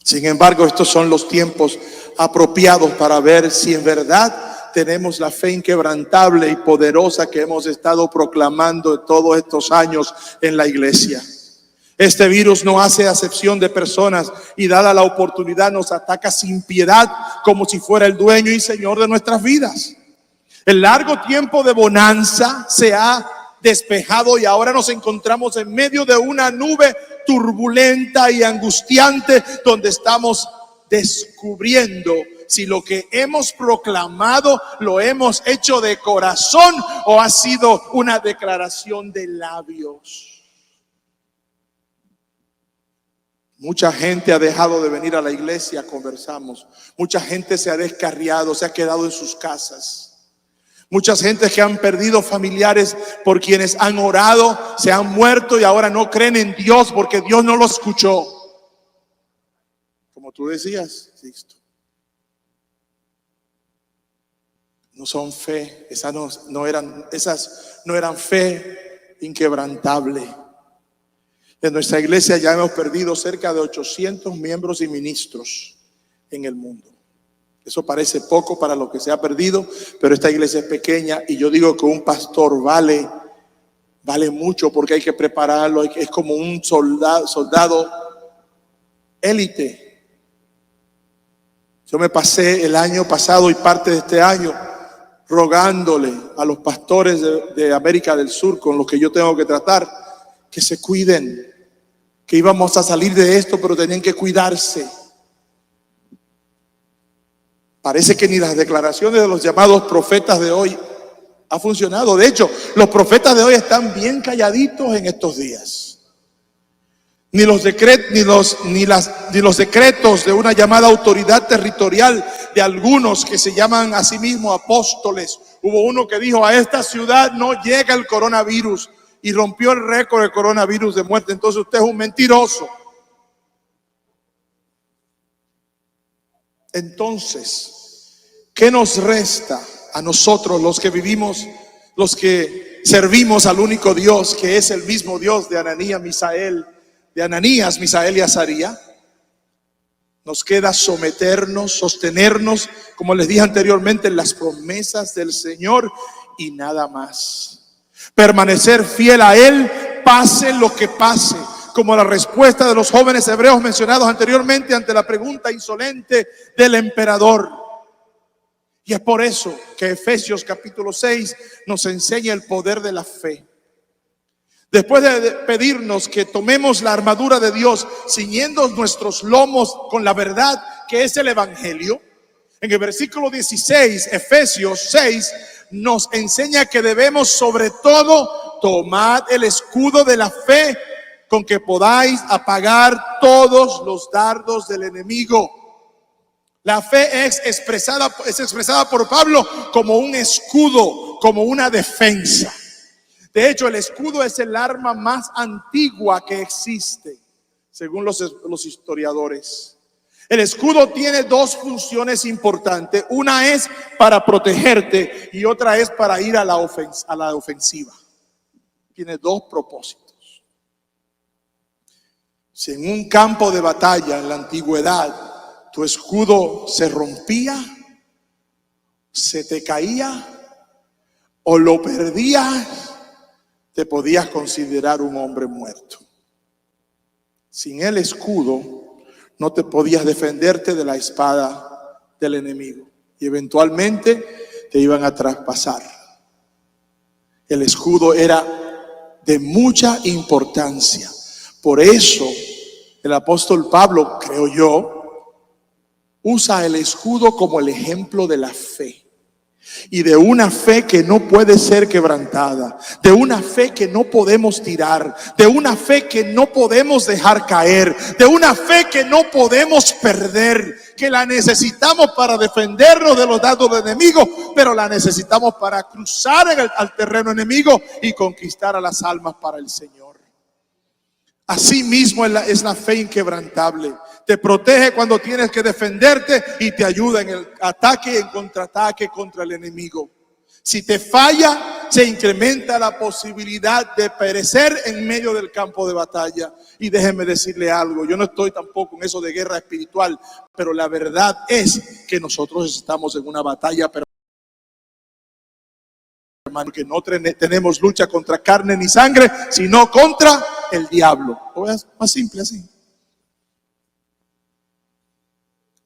Sin embargo, estos son los tiempos apropiados para ver si en verdad tenemos la fe inquebrantable y poderosa que hemos estado proclamando todos estos años en la iglesia. Este virus no hace acepción de personas y dada la oportunidad nos ataca sin piedad como si fuera el dueño y señor de nuestras vidas. El largo tiempo de bonanza se ha despejado y ahora nos encontramos en medio de una nube turbulenta y angustiante donde estamos descubriendo si lo que hemos proclamado lo hemos hecho de corazón o ha sido una declaración de labios. Mucha gente ha dejado de venir a la iglesia, conversamos. Mucha gente se ha descarriado, se ha quedado en sus casas. Muchas gentes que han perdido familiares por quienes han orado, se han muerto y ahora no creen en Dios porque Dios no los escuchó. Como tú decías, Sixto. No son fe, esas no eran fe inquebrantable. En nuestra iglesia ya hemos perdido cerca de 800 miembros y ministros en el mundo. Eso parece poco para lo que se ha perdido, pero esta iglesia es pequeña y yo digo que un pastor vale mucho porque hay que prepararlo. Es como un soldado élite. Yo me pasé el año pasado y parte de este año rogándole a los pastores de América del Sur con los que yo tengo que tratar que se cuiden, que íbamos a salir de esto, pero tenían que cuidarse. Parece que ni las declaraciones de los llamados profetas de hoy ha funcionado. De hecho, los profetas de hoy están bien calladitos en estos días. Ni los decretos de una llamada autoridad territorial de algunos que se llaman a sí mismos apóstoles. Hubo uno que dijo: a esta ciudad no llega el coronavirus, y rompió el récord de coronavirus de muerte. Entonces usted es un mentiroso. Entonces, ¿qué nos resta a nosotros los que vivimos, los que servimos al único Dios, que es el mismo Dios de Ananías, Misael y Azaría? Nos queda someternos, sostenernos, como les dije anteriormente, en las promesas del Señor y nada más. Permanecer fiel a Él, pase lo que pase, como la respuesta de los jóvenes hebreos mencionados anteriormente ante la pregunta insolente del emperador. Y es por eso que Efesios capítulo 6 nos enseña el poder de la fe. Después de pedirnos que tomemos la armadura de Dios, ciñendo nuestros lomos con la verdad que es el evangelio, en el versículo 16, Efesios 6, nos enseña que debemos sobre todo tomar el escudo de la fe con que podáis apagar todos los dardos del enemigo. La fe es expresada por Pablo como un escudo, como una defensa. De hecho, el escudo es el arma más antigua que existe, según los historiadores. El escudo tiene 2 funciones importantes. Una es para protegerte y otra es para ir a la ofensiva. Tiene 2 propósitos. Si en un campo de batalla en la antigüedad tu escudo se rompía, se te caía o lo perdías, te podías considerar un hombre muerto. Sin el escudo no te podías defenderte de la espada del enemigo y eventualmente te iban a traspasar. El escudo era de mucha importancia Por eso el apóstol Pablo, creo yo, usa el escudo como el ejemplo de la fe. Y de una fe que no puede ser quebrantada, de una fe que no podemos tirar, de una fe que no podemos dejar caer, de una fe que no podemos perder, que la necesitamos para defendernos de los dardos del enemigo, pero la necesitamos para cruzar al terreno enemigo y conquistar a las almas para el Señor. Así mismo es la fe inquebrantable. Te protege cuando tienes que defenderte y te ayuda en el ataque y en contraataque contra el enemigo. Si te falla, se incrementa la posibilidad de perecer en medio del campo de batalla. Y déjeme decirle algo, yo no estoy tampoco en eso de guerra espiritual, pero la verdad es que nosotros estamos en una batalla, pero hermano, que no tenemos lucha contra carne ni sangre, sino contra el diablo. O es más simple así.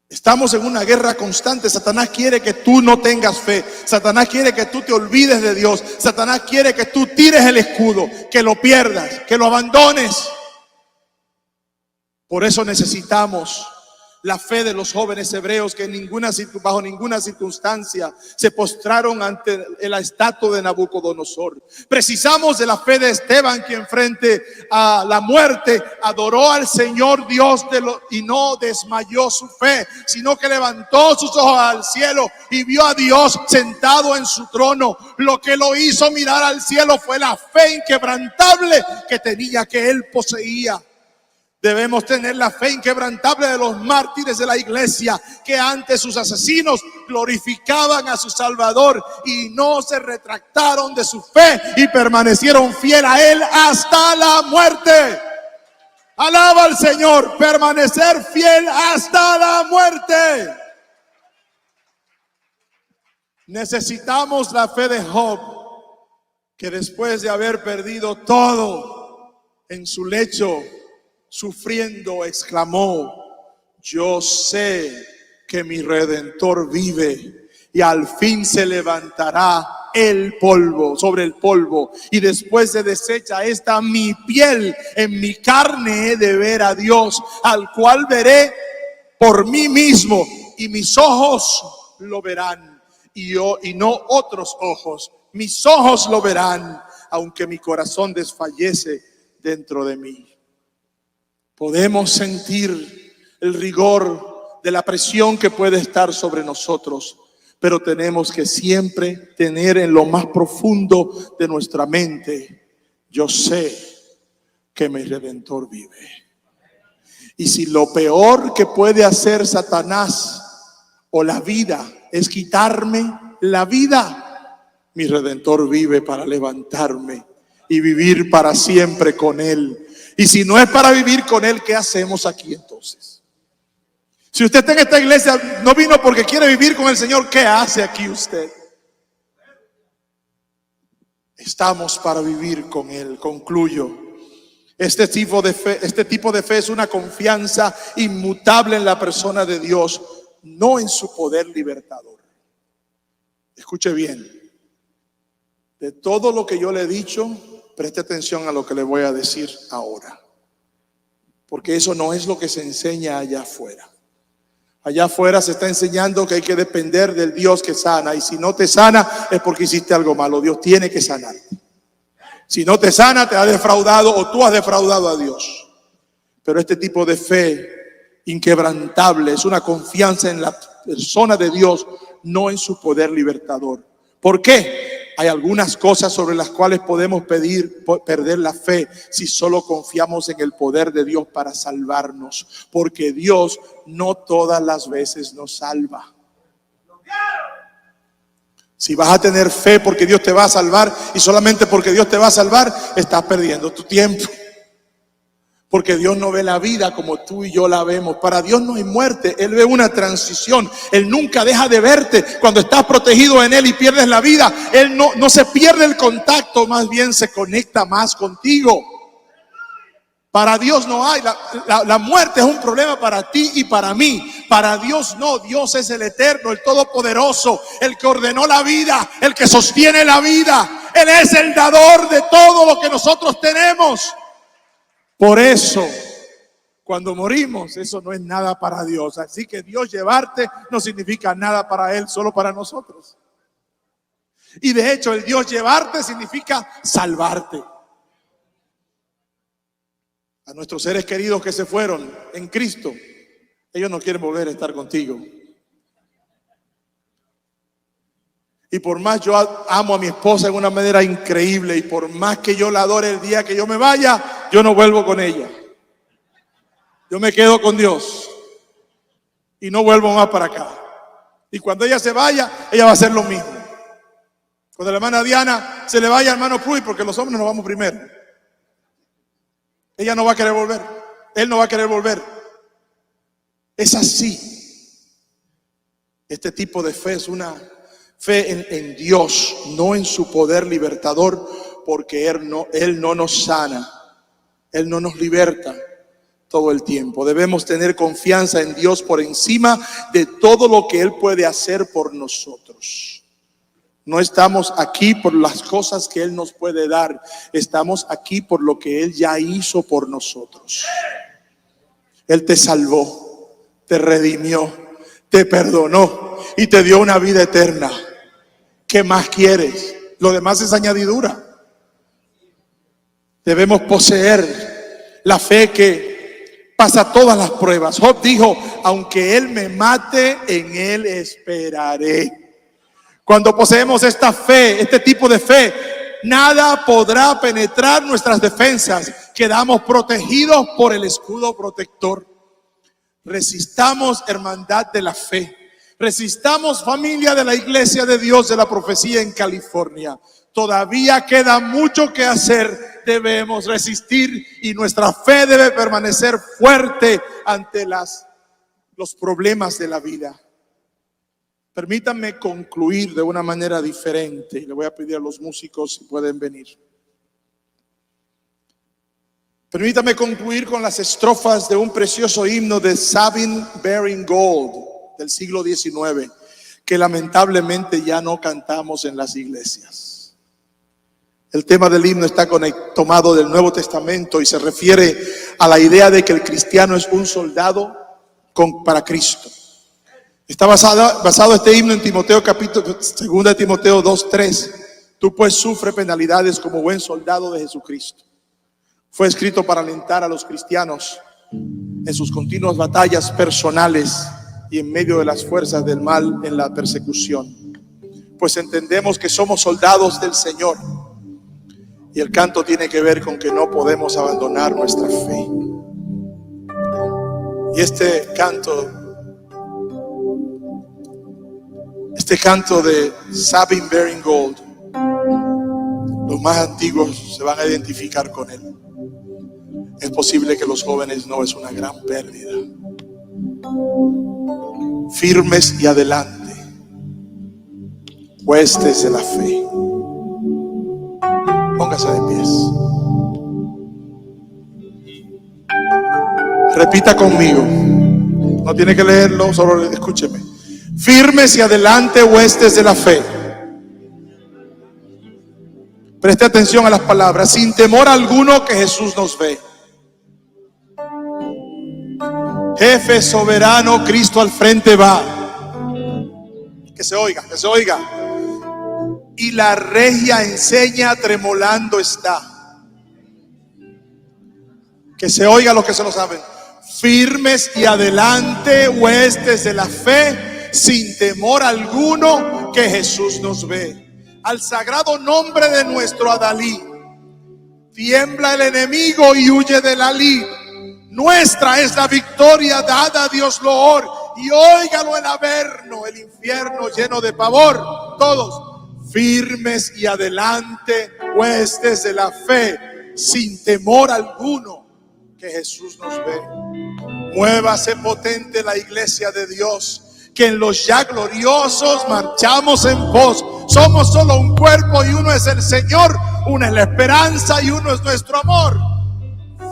Estamos en una guerra constante. Satanás quiere que tú no tengas fe. Satanás quiere que tú te olvides de Dios. Satanás quiere que tú tires el escudo, que lo pierdas, que lo abandones. Por eso necesitamos la fe de los jóvenes hebreos que bajo ninguna circunstancia se postraron ante la estatua de Nabucodonosor. Precisamos de la fe de Esteban, quien frente a la muerte adoró al Señor Dios y no desmayó su fe, sino que levantó sus ojos al cielo y vio a Dios sentado en su trono. Lo que lo hizo mirar al cielo fue la fe inquebrantable que tenía, que él poseía. Debemos tener la fe inquebrantable de los mártires de la iglesia, que ante sus asesinos glorificaban a su Salvador y no se retractaron de su fe y permanecieron fiel a él hasta la muerte. Alaba al Señor, permanecer fiel hasta la muerte. Necesitamos la fe de Job, que después de haber perdido todo en su lecho, sufriendo, exclamó: yo sé que mi Redentor vive y al fin se levantará el polvo, sobre el polvo, y después de deshecha esta mi piel, en mi carne he de ver a Dios, al cual veré por mí mismo, y mis ojos lo verán, y no otros ojos. Mis ojos lo verán, aunque mi corazón desfallece dentro de mí. Podemos sentir el rigor de la presión que puede estar sobre nosotros, pero tenemos que siempre tener en lo más profundo de nuestra mente: yo sé que mi Redentor vive. Y si lo peor que puede hacer Satanás o la vida es quitarme la vida, mi Redentor vive para levantarme y vivir para siempre con él. Y si no es para vivir con él, ¿qué hacemos aquí entonces? Si usted está en esta iglesia, no vino porque quiere vivir con el Señor, ¿qué hace aquí usted? Estamos para vivir con él. Concluyo. Este tipo de fe es una confianza inmutable en la persona de Dios, no en su poder libertador. Escuche bien. De todo lo que yo le he dicho, preste atención a lo que le voy a decir ahora, porque eso no es lo que se enseña allá afuera. Allá afuera se está enseñando que hay que depender del Dios que sana, y si no te sana es porque hiciste algo malo. Dios tiene que sanarte. Si no te sana, te ha defraudado o tú has defraudado a Dios. Pero este tipo de fe inquebrantable es una confianza en la persona de Dios, no en su poder libertador. ¿Por qué? Hay algunas cosas sobre las cuales podemos perder la fe si solo confiamos en el poder de Dios para salvarnos, porque Dios no todas las veces nos salva. Si vas a tener fe porque Dios te va a salvar y solamente porque Dios te va a salvar, estás perdiendo tu tiempo. Porque Dios no ve la vida como tú y yo la vemos. Para Dios no hay muerte, Él ve una transición. Él nunca deja de verte. Cuando estás protegido en Él y pierdes la vida, Él no se pierde el contacto, más bien se conecta más contigo. Para Dios no hay, la muerte es un problema para ti y para mí. Para Dios no, Dios es el eterno, el todopoderoso, el que ordenó la vida, el que sostiene la vida. Él es el dador de todo lo que nosotros tenemos. Por eso, cuando morimos, eso no es nada para Dios. Así que Dios llevarte no significa nada para Él, solo para nosotros. Y de hecho, el Dios llevarte significa salvarte. A nuestros seres queridos que se fueron en Cristo, ellos no quieren volver a estar contigo. Y por más yo amo a mi esposa de una manera increíble, y por más que yo la adore, el día que yo me vaya, yo no vuelvo con ella. Yo me quedo con Dios y no vuelvo más para acá. Y cuando ella se vaya, ella va a hacer lo mismo. Cuando la hermana Diana se le vaya al hermano Pruy, porque los hombres nos vamos primero, ella no va a querer volver, él no va a querer volver. Es así. Este tipo de fe es una fe en Dios, no en su poder libertador, porque Él no nos sana, Él no nos liberta todo el tiempo. Debemos tener confianza en Dios por encima de todo lo que Él puede hacer por nosotros. No estamos aquí por las cosas que Él nos puede dar, estamos aquí por lo que Él ya hizo por nosotros. Él te salvó, te redimió, te perdonó y te dio una vida eterna. ¿Qué más quieres? Lo demás es añadidura. Debemos poseer la fe que pasa todas las pruebas. Job dijo: aunque Él me mate, en Él esperaré. Cuando poseemos esta fe, este tipo de fe, nada podrá penetrar nuestras defensas. Quedamos protegidos por el escudo protector. Resistamos, hermandad de la fe. Resistamos, familia de la Iglesia de Dios de la Profecía en California. Todavía queda mucho que hacer. Debemos resistir y nuestra fe debe permanecer fuerte ante los problemas de la vida. Permítanme concluir de una manera diferente. Le voy a pedir a los músicos si pueden venir. Permítame concluir con las estrofas de un precioso himno de Sabine Baring Gould del siglo XIX, que lamentablemente ya no cantamos en las iglesias. El tema del himno está tomado del Nuevo Testamento y se refiere a la idea de que el cristiano es un soldado para Cristo. Está basado este himno en Timoteo capítulo 2 Timoteo 2:3. Tú pues sufre penalidades como buen soldado de Jesucristo. Fue escrito para alentar a los cristianos en sus continuas batallas personales y en medio de las fuerzas del mal en la persecución. Pues entendemos que somos soldados del Señor. Y el canto tiene que ver con que no podemos abandonar nuestra fe. Y este canto de Sabine Baring Gould, los más antiguos se van a identificar con él. Es posible que los jóvenes no, es una gran pérdida. Firmes y adelante, huestes de la fe. Póngase de pies. Repita conmigo. No tiene que leerlo, solo escúcheme. Firmes y adelante, huestes de la fe. Preste atención a las palabras. Sin temor alguno, que Jesús nos ve. Jefe soberano, Cristo al frente va. Que se oiga, que se oiga. Y la regia enseña, tremolando está. Que se oiga los que se lo saben. Firmes y adelante, huestes de la fe, sin temor alguno, que Jesús nos ve. Al sagrado nombre de nuestro Adalí, tiembla el enemigo y huye de la lid. Nuestra es la victoria, dada a Dios loor. Y óigalo el averno, el infierno lleno de pavor. Todos, firmes y adelante, huestes de la fe, sin temor alguno, que Jesús nos ve. Muévase potente la iglesia de Dios, que en los ya gloriosos marchamos en pos. Somos solo un cuerpo y uno es el Señor, una es la esperanza y uno es nuestro amor.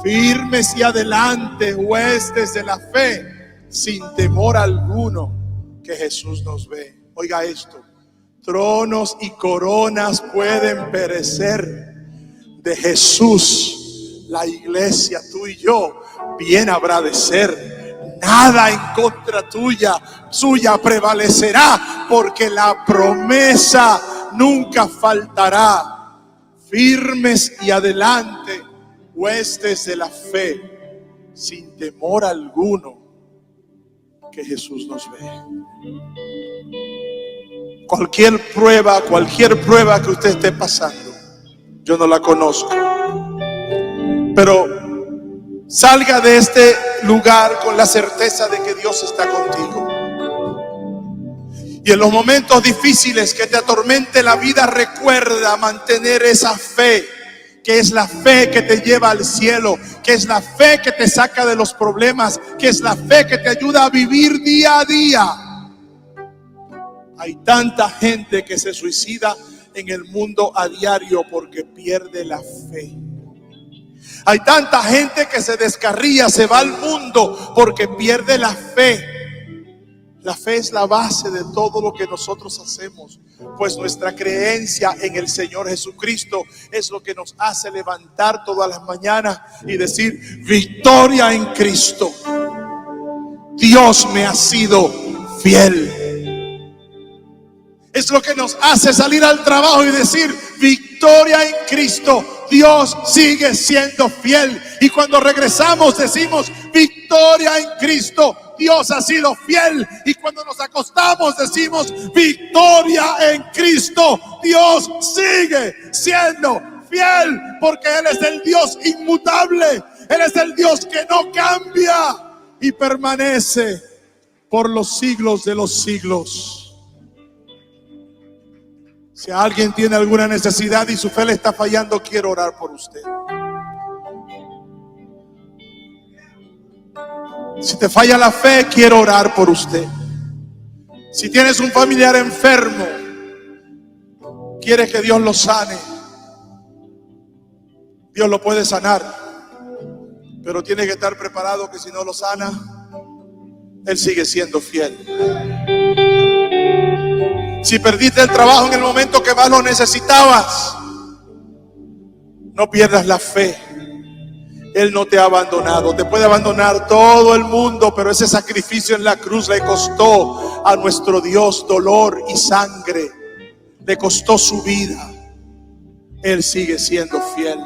Firmes y adelante, huestes de la fe, sin temor alguno, que Jesús nos ve. Oiga esto: tronos y coronas pueden perecer, de Jesús la iglesia, tú y yo, bien habrá de ser. Nada en contra suya prevalecerá, porque la promesa nunca faltará. Firmes y adelante, huestes de la fe, sin temor alguno, que Jesús nos ve. Cualquier prueba que usted esté pasando, yo no la conozco, pero salga de este lugar con la certeza de que Dios está contigo. Y en los momentos difíciles que te atormente la vida, recuerda mantener esa fe, que es la fe que te lleva al cielo, que es la fe que te saca de los problemas, que es la fe que te ayuda a vivir día a día. Hay tanta gente que se suicida en el mundo a diario porque pierde la fe. Hay tanta gente que se descarría, se va al mundo porque pierde la fe. La fe es la base de todo lo que nosotros hacemos, pues nuestra creencia en el Señor Jesucristo es lo que nos hace levantar todas las mañanas y decir: victoria en Cristo. Dios me ha sido fiel. Es lo que nos hace salir al trabajo y decir: victoria en Cristo. Dios sigue siendo fiel. Y cuando regresamos decimos: victoria en Cristo. Dios ha sido fiel. Y cuando nos acostamos decimos: victoria en Cristo. Dios sigue siendo fiel, porque Él es el Dios inmutable. Él es el Dios que no cambia y permanece por los siglos de los siglos. Si alguien tiene alguna necesidad y su fe le está fallando, quiero orar por usted. Si te falla la fe, quiero orar por usted. Si tienes un familiar enfermo, quieres que Dios lo sane. Dios lo puede sanar, pero tiene que estar preparado, que si no lo sana, Él sigue siendo fiel. Si perdiste el trabajo en el momento que más lo necesitabas, no pierdas la fe. Él no te ha abandonado. Te puede abandonar todo el mundo, pero ese sacrificio en la cruz le costó a nuestro Dios dolor y sangre. Le costó su vida. Él sigue siendo fiel.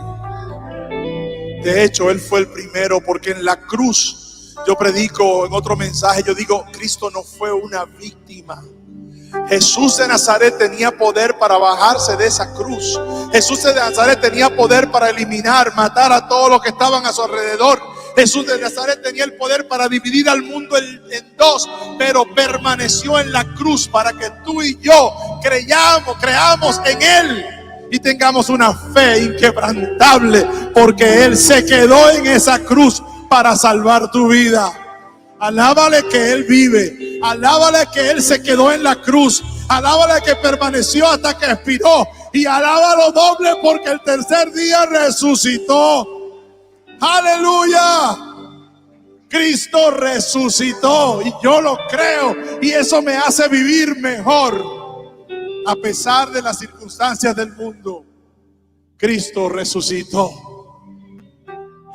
De hecho, Él fue el primero, porque en la cruz, yo predico en otro mensaje, yo digo: Cristo no fue una víctima. Jesús de Nazaret tenía poder para bajarse de esa cruz. Jesús de Nazaret tenía poder para eliminar, matar a todos los que estaban a su alrededor. Jesús de Nazaret tenía el poder para dividir al mundo en dos, pero permaneció en la cruz para que tú y yo creamos en Él y tengamos una fe inquebrantable, porque Él se quedó en esa cruz para salvar tu vida. Alábale que Él vive, alábale que Él se quedó en la cruz, alábale que permaneció hasta que expiró, y alábalo doble porque el tercer día resucitó. Aleluya. Cristo resucitó y yo lo creo, y eso me hace vivir mejor a pesar de las circunstancias del mundo. Cristo resucitó.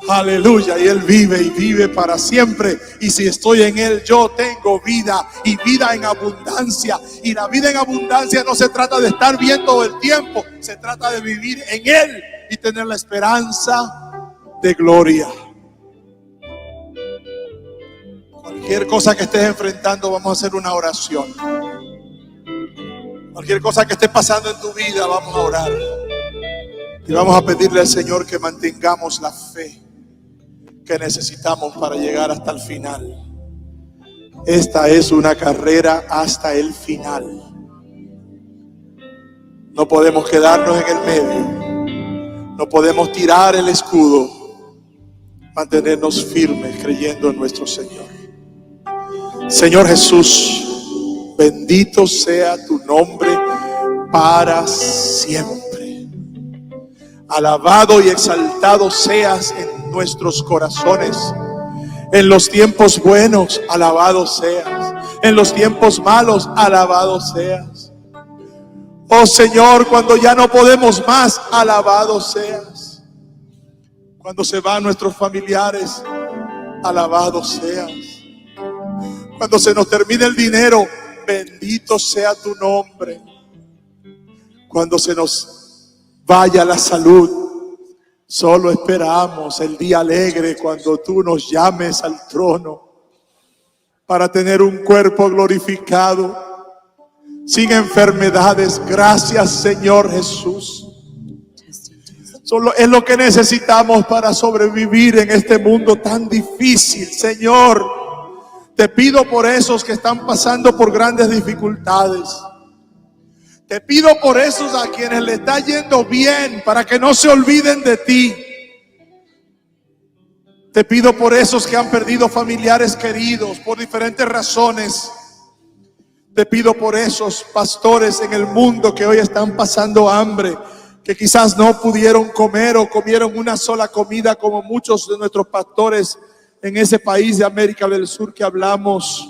Aleluya, y Él vive y vive para siempre. Y si estoy en Él, yo tengo vida, y vida en abundancia. Y la vida en abundancia no se trata de estar bien todo el tiempo, se trata de vivir en Él y tener la esperanza de gloria. Cualquier cosa que estés enfrentando, vamos a hacer una oración. Cualquier cosa que esté pasando en tu vida, vamos a orar. Y vamos a pedirle al Señor que mantengamos la fe que necesitamos para llegar hasta el final. Esta es una carrera hasta el final. No podemos quedarnos en el medio. No podemos tirar el escudo. Mantenernos firmes creyendo en nuestro Señor. Señor Jesús, bendito sea tu nombre para siempre. Alabado y exaltado seas en nuestros corazones. En los tiempos buenos, alabado seas. En los tiempos malos, alabado seas. Oh Señor, cuando ya no podemos más, alabado seas. Cuando se van nuestros familiares, alabado seas. Cuando se nos termine el dinero, bendito sea tu nombre. Cuando se nos vaya la salud, solo esperamos el día alegre cuando tú nos llames al trono para tener un cuerpo glorificado, sin enfermedades. Gracias, Señor Jesús. Solo es lo que necesitamos para sobrevivir en este mundo tan difícil. Señor, te pido por esos que están pasando por grandes dificultades. Te pido por esos a quienes le está yendo bien, para que no se olviden de ti. Te pido por esos que han perdido familiares queridos por diferentes razones. Te pido por esos pastores en el mundo que hoy están pasando hambre, que quizás no pudieron comer o comieron una sola comida como muchos de nuestros pastores en ese país de América del Sur que hablamos.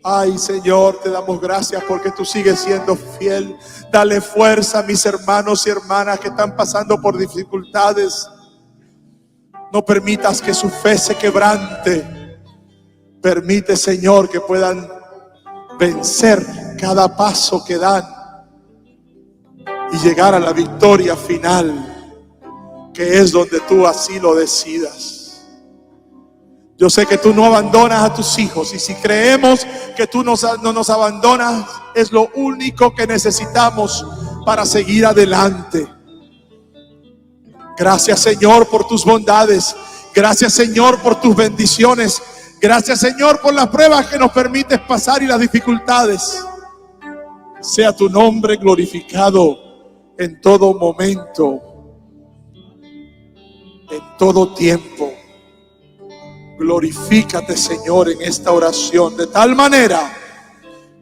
Ay, Señor, te damos gracias porque tú sigues siendo fiel. Dale fuerza a mis hermanos y hermanas que están pasando por dificultades. No permitas que su fe se quebrante. Permite, Señor, que puedan vencer cada paso que dan y llegar a la victoria final, que es donde tú así lo decidas. Yo sé que tú no abandonas a tus hijos, y si creemos que tú no nos abandonas, es lo único que necesitamos para seguir adelante. Gracias, Señor, por tus bondades. Gracias, Señor, por tus bendiciones. Gracias, Señor, por las pruebas que nos permites pasar y las dificultades. Sea tu nombre glorificado en todo momento, en todo tiempo. Glorifícate, Señor, en esta oración, de tal manera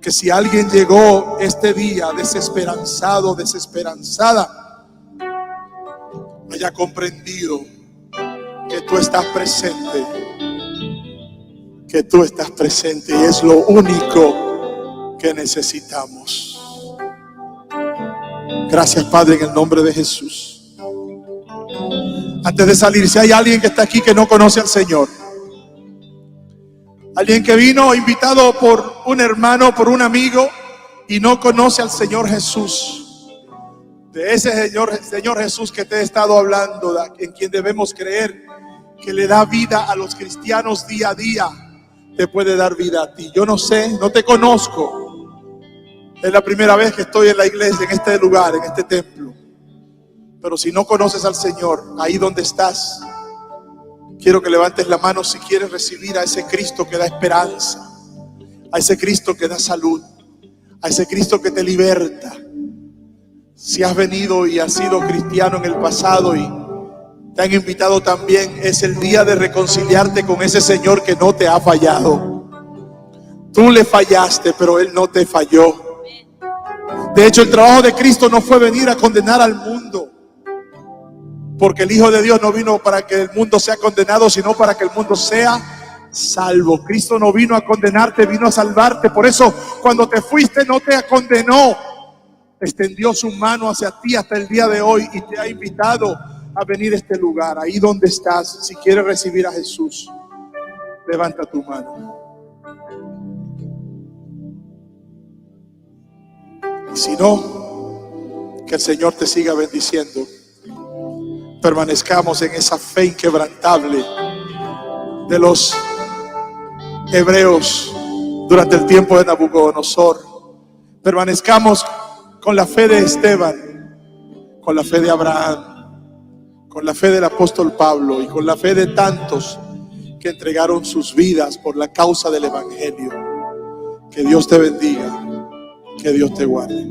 que si alguien llegó este día desesperanzado, desesperanzada, haya comprendido que tú estás presente, que tú estás presente, y es lo único que necesitamos. Gracias, Padre, en el nombre de Jesús. Antes de salir, si hay alguien que está aquí que no conoce al Señor, alguien que vino invitado por un hermano, por un amigo, y no conoce al Señor Jesús, de ese Señor Jesús que te he estado hablando, en quien debemos creer, que le da vida a los cristianos día a día, te puede dar vida a ti. Yo no sé, no te conozco. Es la primera vez que estoy en la iglesia, en este lugar, en este templo. Pero si no conoces al Señor, ahí donde estás, quiero que levantes la mano si quieres recibir a ese Cristo que da esperanza, a ese Cristo que da salud, a ese Cristo que te liberta. Si has venido y has sido cristiano en el pasado y te han invitado también, es el día de reconciliarte con ese Señor que no te ha fallado. Tú le fallaste, pero Él no te falló. De hecho, el trabajo de Cristo no fue venir a condenar al mundo, porque el Hijo de Dios no vino para que el mundo sea condenado, sino para que el mundo sea salvo. Cristo no vino a condenarte, vino a salvarte. Por eso, cuando te fuiste, no te condenó. Extendió su mano hacia ti hasta el día de hoy y te ha invitado a venir a este lugar. Ahí donde estás, si quieres recibir a Jesús, levanta tu mano. Y si no, que el Señor te siga bendiciendo. Permanezcamos en esa fe inquebrantable de los hebreos durante el tiempo de Nabucodonosor. Permanezcamos con la fe de Esteban, con la fe de Abraham, con la fe del apóstol Pablo y con la fe de tantos que entregaron sus vidas por la causa del evangelio. Que Dios te bendiga, que Dios te guarde.